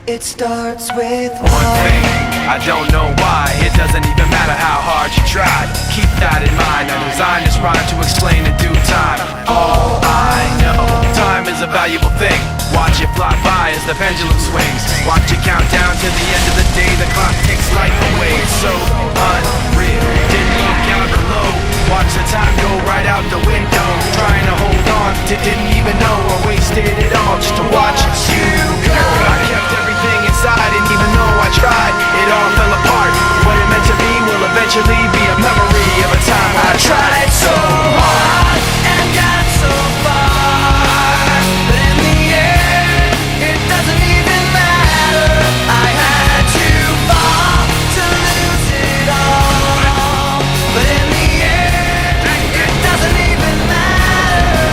It starts with one thing, I don't know why. It doesn't even matter how hard you try. Keep that in mind. I designed this rhyme to explain in due time. All I know, time is a valuable thing. Watch it fly by as the pendulum swings. Watch it count down to the end of the day. The clock takes life away. It's so unreal. Didn't look out below. Watch the time go right out the window. Trying to hold on to didn't even know I wasted it all just to watch you go. I kept everything inside, and even though I tried, it all fell apart. What it meant to be will eventually be a memory of a time I tried so hard and got so far, but in the end, it doesn't even matter. I had to fall to lose it all, but in the end, it doesn't even matter.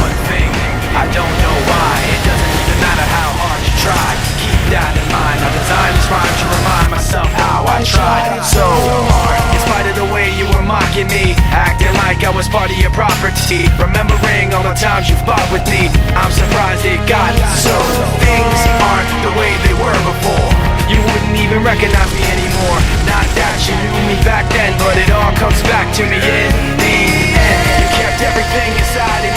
One thing, I don't know why. It doesn't even matter how hard you try. Keep that in mind. I designed this rhyme to remind myself how I tried so hard. In spite of the way you were mocking me, acting like I was part of your property, remembering all the times you fought with me, I'm surprised it got so. Things aren't the way they were before. You wouldn't even recognize me anymore. Not that you knew me back then, but it all comes back to me in the end. You kept everything inside.